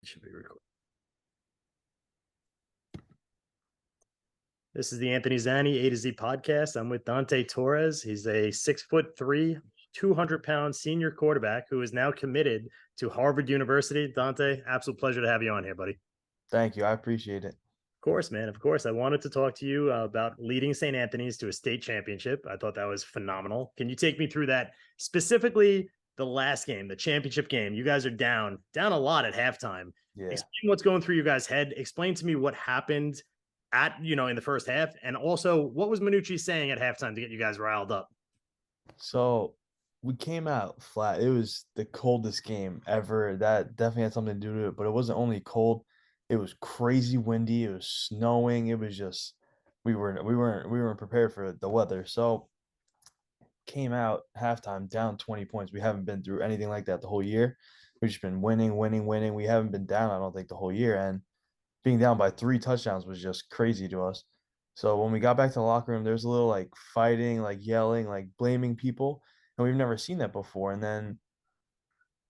Should be recording. This is the Anthony Zanni A to Z podcast. I'm with Dante Torres. He's a 6'3", 200-pound senior quarterback who is now committed to Harvard University. Dante, absolute pleasure to have you on here, buddy. Thank you. I appreciate it. Of course, man. Of course. I wanted to talk to you about leading St. Anthony's to a state championship. I thought that was phenomenal. Can you take me through that, specifically the last game, the championship game? You guys are down a lot at halftime. Yeah. Explain what's going through your guys' head. Explain to me what happened in the first half, and also what was Minucci saying at halftime to get you guys riled up? So we came out flat. It was the coldest game ever. That definitely had something to do with it, but it wasn't only cold. It was crazy windy. It was snowing. It was just we weren't prepared for the weather. So came out halftime down 20 points. We haven't been through anything like that the whole year. We've just been winning, winning, winning. We haven't been down, I don't think, the whole year. And being down by 3 touchdowns was just crazy to us. So when we got back to the locker room, there's a little like fighting, like yelling, like blaming people, and we've never seen that before. And then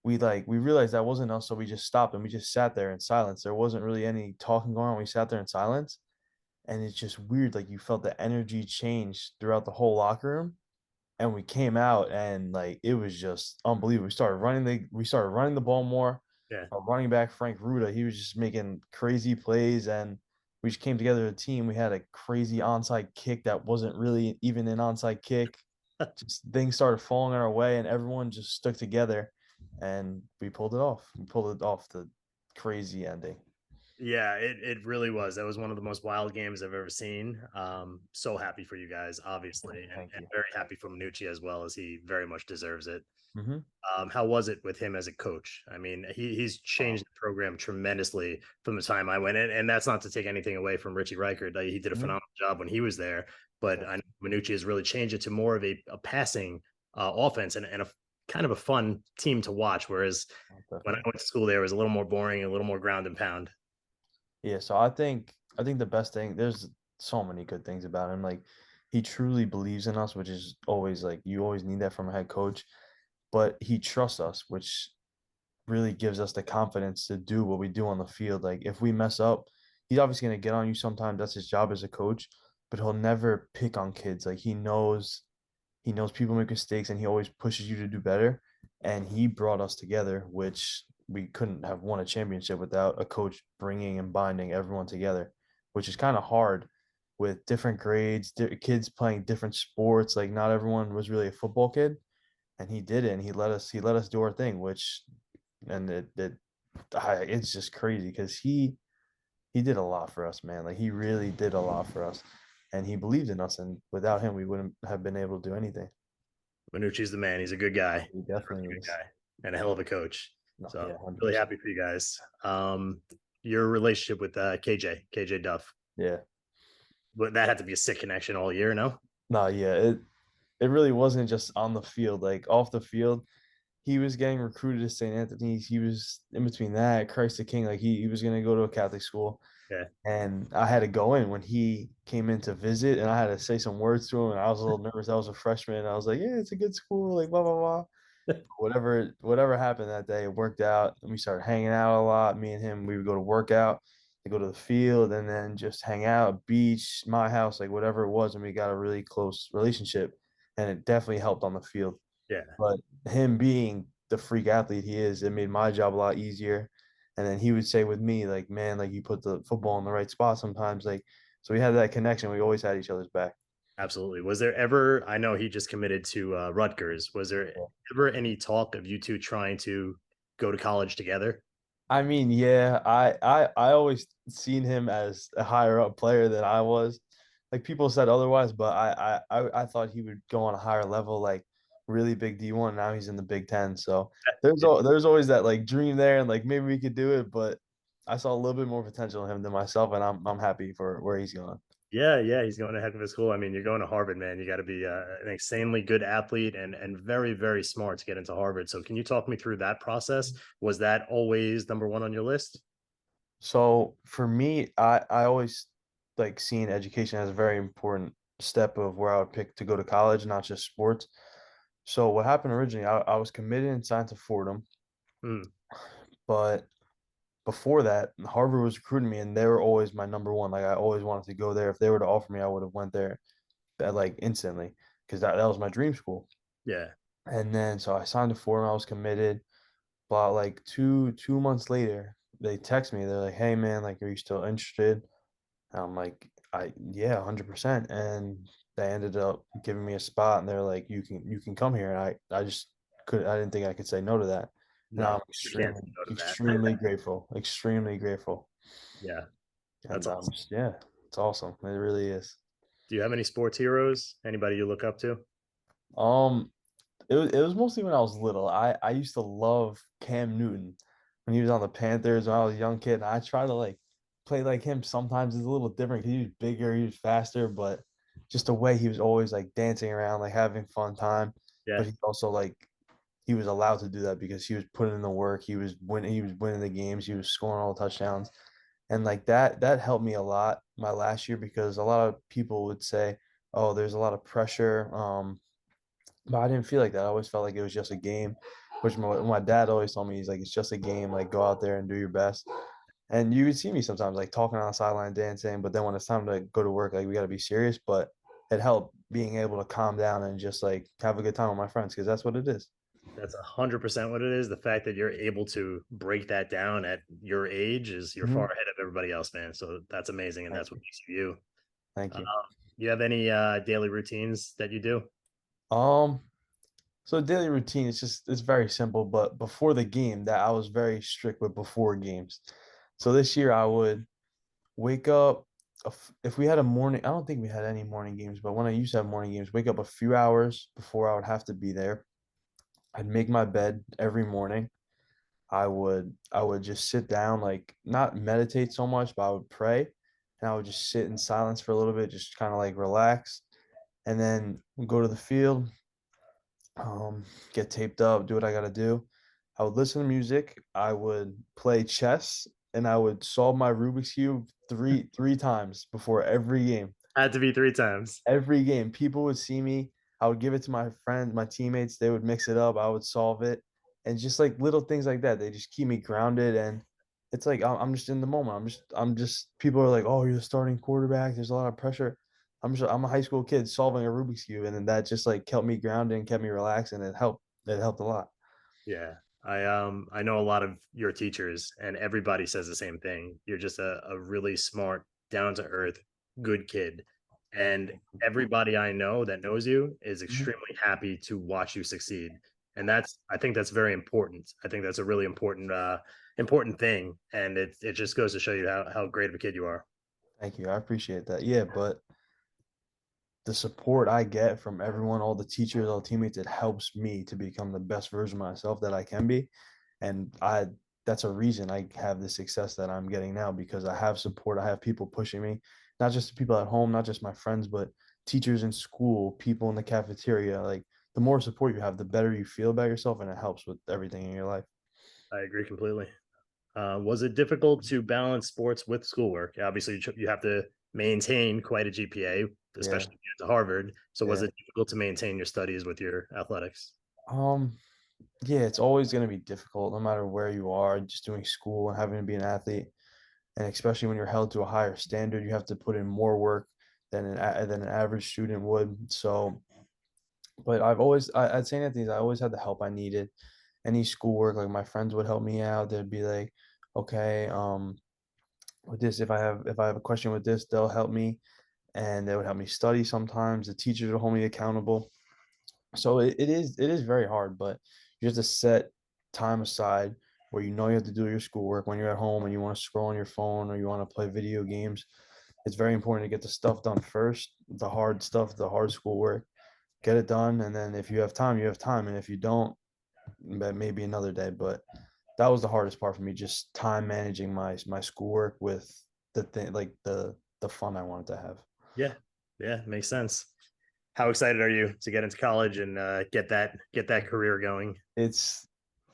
we realized that wasn't us, so we just stopped and we just sat there in silence. There wasn't really any talking going on. We sat there in silence, and it's just weird. Like you felt the energy change throughout the whole locker room, and we came out and like it was just unbelievable. We started running the ball more. Yeah. Our running back Frank Ruda, he was just making crazy plays, and we just came together as a team. We had a crazy onside kick that wasn't really even an onside kick. Just things started falling our way, and everyone just stuck together, and we pulled it off. We pulled it off the crazy ending. Yeah, it really was. That was one of the most wild games I've ever seen. So happy for you guys, obviously, Thank and you. very happy for Minucci as well, as he very much deserves it. Hmm. How was it with him as a coach? I mean, he's changed the program tremendously from the time I went in, and that's not to take anything away from Richie Reichard. He did a Hmm. phenomenal job when he was there, but I know Minucci has really changed it to more of a passing offense and a kind of a fun team to watch. Whereas when I Definitely. went to school, there it was a little more boring, a little more ground and pound. Yeah, so I think the best thing, there's so many good things about him. Like he truly believes in us, which is always like you always need that from a head coach, but he trusts us, which really gives us the confidence to do what we do on the field. Like if we mess up, he's obviously going to get on you sometimes. That's his job as a coach, but he'll never pick on kids. Like he knows people make mistakes and he always pushes you to do better. And he brought us together, which we couldn't have won a championship without a coach bringing and binding everyone together, which is kind of hard with different grades, kids playing different sports. Like not everyone was really a football kid, and he did it. And he let us do our thing, which and it's just crazy because he did a lot for us, man. Like he really did a lot for us, and he believed in us. And without him, we wouldn't have been able to do anything. Minucci's the man. He's a good guy, He really definitely good is. guy, and a hell of a coach. No, So yeah, 100%. really happy for you guys. Your relationship with KJ Duff, Yeah. but that had to be a sick connection all year, no? No, yeah. It really wasn't just on the field. Like off the field, he was getting recruited to St. Anthony's. He was in between that, Christ the King. Like he was gonna go to a Catholic school. Yeah. And I had to go in when he came in to visit, and I had to say some words to him. And I was a little nervous. I was a freshman. And I was like, "Yeah, it's a good school." Like blah blah blah. Whatever happened that day, it worked out, and we started hanging out a lot. Me and him, we would go to workout, to go to the field, and then just hang out, beach, my house, like whatever it was, and we got a really close relationship, and it definitely helped on the field. Yeah. But him being the freak athlete he is, it made my job a lot easier. And then he would say with me, like, man, like you put the football in the right spot sometimes. Like, so we had that connection. We always had each other's back. Absolutely. Was there ever, I know he just committed to Rutgers. Was there Yeah. ever any talk of you two trying to go to college together? I mean, yeah, I always seen him as a higher up player than I was. Like people said otherwise, but I thought he would go on a higher level, like really big D1. Now he's in the Big Ten, so there's always that like dream there, and like maybe we could do it. But I saw a little bit more potential in him than myself, and I'm happy for where he's going. Yeah, yeah, he's going to heck of a school. I mean, you're going to Harvard, man. You got to be an insanely good athlete and very, very smart to get into Harvard. So, can you talk me through that process? Was that always number one on your list? So for me, I always like seeing education as a very important step of where I would pick to go to college, not just sports. So what happened originally, I was committed and signed to Fordham, Hmm. but before that, Harvard was recruiting me, and they were always my number one. Like I always wanted to go there. If they were to offer me, I would have went there like instantly because that was my dream school. Yeah. And then so I signed a form. I was committed. But like two months later, they text me. They're like, "Hey man, like, are you still interested?" And I'm like, "I yeah, 100%." And they ended up giving me a spot, and they're like, "You can come here." And I just could I didn't think I could say no to that. And I'm No, you can't say extremely no to that. extremely grateful, extremely grateful. Yeah, that's And awesome. yeah, it's awesome. It really is. Do you have any sports heroes? Anybody you look up to? Um, it was mostly when I was little. I used to love Cam Newton when he was on the Panthers when I was a young kid. And I try to like play like him. Sometimes it's a little different 'cause he was bigger, he was faster, but just the way he was always like dancing around, like having fun time. But Yeah, he also like he was allowed to do that because he was putting in the work. He was winning the games. He was scoring all the touchdowns. And like that helped me a lot my last year because a lot of people would say, "Oh, there's a lot of pressure." But I didn't feel like that. I always felt like it was just a game, which my dad always told me, he's like, it's just a game. Like, go out there and do your best. And you would see me sometimes like talking on the sideline, dancing, but then when it's time to go to work, like we got to be serious. But it helped being able to calm down and just like have a good time with my friends because that's what it is. that's 100% what it is. The fact that you're able to break that down at your age is you're far Hmm. ahead of everybody else, man. So that's amazing, and Thank that's what you. makes you you. Thank Um, you. you have any daily routines that you do? Um, so daily routine is just it's very simple, but before the game that I was very strict with before games. So this year I would wake up if we had a morning, I don't think we had any morning games, but when I used to have morning games, wake up a few hours before I would have to be there. I'd make my bed every morning. I would just sit down, like not meditate so much, but I would pray and I would just sit in silence for a little bit, just kind of like relax. And then go to the field, get taped up, do what I gotta do. I would listen to music. I would play chess, and I would solve my Rubik's cube three times before every game. Had to be 3 times. Every game, people would see me. I would give it to my friends, my teammates. They would mix it up. I would solve it, and just like little things like that. They just keep me grounded, and it's like I'm just in the moment. I'm just. People are like, "Oh, you're the starting quarterback. There's a lot of pressure." I'm a high school kid solving a Rubik's cube, and then that just like kept me grounded and kept me relaxed, and it helped. It helped a lot. Yeah. I know a lot of your teachers and everybody says the same thing. You're just a really smart, down to earth, good kid. And everybody I know that knows you is Mhm. extremely happy to watch you succeed. And that's I think that's very important. I think that's a really important thing. And it just goes to show you how great of a kid you are. Thank you. I appreciate that. Yeah, but the support I get from everyone, all the teachers, all the teammates, it helps me to become the best version of myself that I can be. And that's a reason I have the success that I'm getting now because I have support. I have people pushing me, not just the people at home, not just my friends, but teachers in school, people in the cafeteria. Like the more support you have, the better you feel about yourself, and it helps with everything in your life. I agree completely. Was it difficult to balance sports with schoolwork? Obviously, you have to maintain quite a GPA, Yeah, especially if you get to Harvard. So, was yeah. it difficult to maintain your studies with your athletics? Um, yeah, it's always going to be difficult no matter where you are, just doing school and having to be an athlete. And especially when you're held to a higher standard, you have to put in more work than an average student would. So, but at St. Anthony's, I always had the help I needed. Any schoolwork, like my friends would help me out. They'd be like, okay, with this, if I have a question with this, they'll help me, and they would help me study. Sometimes the teachers would hold me accountable. So it is very hard, but you have to set time aside where you know you have to do your schoolwork when you're at home and you want to scroll on your phone or you want to play video games. It's very important to get the stuff done first, the hard stuff, the hard schoolwork, get it done, and then if you have time, you have time, and if you don't, that may be another day. But that was the hardest part for me, just time managing my schoolwork with the thing like the fun I wanted to have. Yeah, yeah, makes sense. How excited are you to get into college and get that career going? It's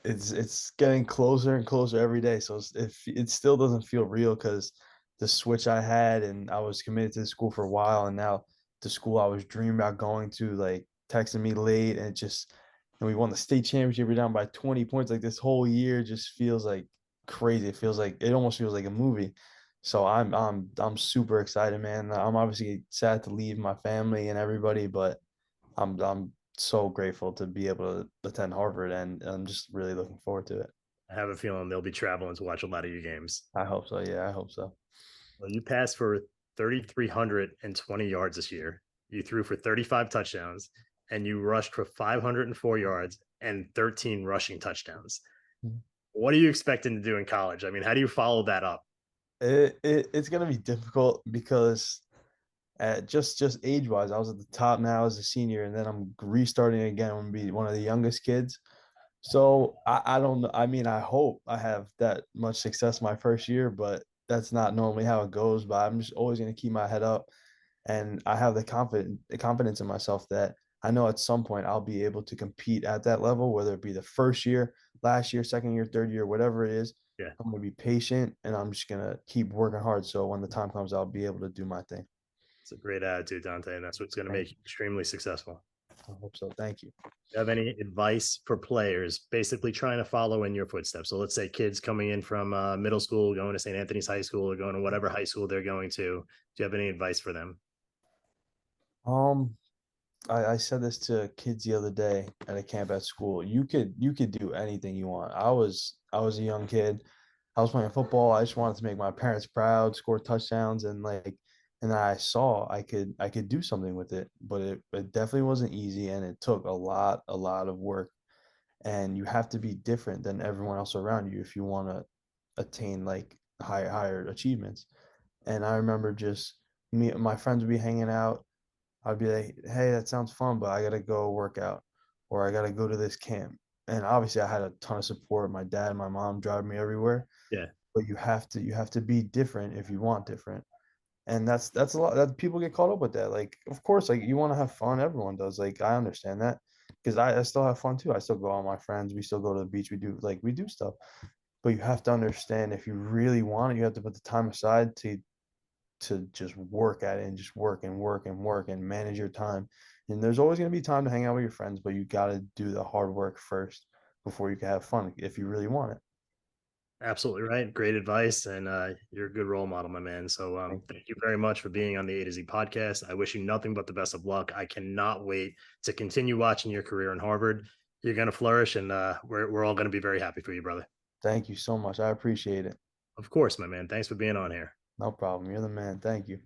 it's getting closer and closer every day. So it still doesn't feel real because the switch I had and I was committed to the school for a while, and now the school I was dreaming about going to like texting me late, and we won the state championship. We're down by 20 points. Like this whole year just feels like crazy. It almost feels like a movie. So I'm super excited, man. I'm obviously sad to leave my family and everybody, but I'm so grateful to be able to attend Harvard, and I'm just really looking forward to it. I have a feeling they'll be traveling to watch a lot of your games. I hope so. Yeah, I hope so. Well, you passed for 3,320 yards this year. You threw for 35 touchdowns, and you rushed for 504 yards and 13 rushing touchdowns. Mhm. What are you expecting to do in college? I mean, how do you follow that up? It's gonna be difficult because just age wise, I was at the top now as a senior, and then I'm restarting again. I'm gonna be one of the youngest kids. So I don't know. I mean, I hope I have that much success my first year, but that's not normally how it goes. But I'm just always gonna keep my head up, and I have the confidence in myself that I know at some point I'll be able to compete at that level, whether it be the first year, last year, second year, third year, whatever it is. Yeah, I'm gonna be patient, and I'm just gonna keep working hard. So when the time comes, I'll be able to do my thing. it's a great attitude, Dante, and that's what's going to Thank make you. you extremely successful. I hope so. Thank you. You have any advice for players basically trying to follow in your footsteps? So let's say kids coming in from middle school, going to St. Anthony's High School, or going to whatever high school they're going to. Do you have any advice for them? Um, I said this to kids the other day at a camp at school. You could do anything you want. I was a young kid. I was playing football. I just wanted to make my parents proud, score touchdowns, and I saw I could do something with it. But it definitely wasn't easy, and it took a lot of work. And you have to be different than everyone else around you if you want to attain like higher achievements. And I remember just me my friends would be hanging out. I'd be like, "Hey, that sounds fun, but I gotta go work out, or I gotta go to this camp." And obviously, I had a ton of support. My dad and my mom drive me everywhere, Yeah, but you have to be different if you want different. And that's a lot that people get caught up with that. Like, of course, like you want to have fun. Everyone does. Like, I understand that because I still have fun too. I still go out with my friends. We still go to the beach. We do stuff. But you have to understand if you really want it, you have to put the time aside to just work at it and just work and work and work and manage your time. And there's always going to be time to hang out with your friends, but you got to do the hard work first before you can have fun if you really want it. absolutely right. Great advice, and you're a good role model, my man. So Thank you. thank you very much for being on the A to Z podcast. I wish you nothing but the best of luck. I cannot wait to continue watching your career in Harvard. You're going to flourish, and we're all going to be very happy for you, brother. Thank you so much. I appreciate it. Of course, my man. Thanks for being on here. No problem. You're the man. Thank you.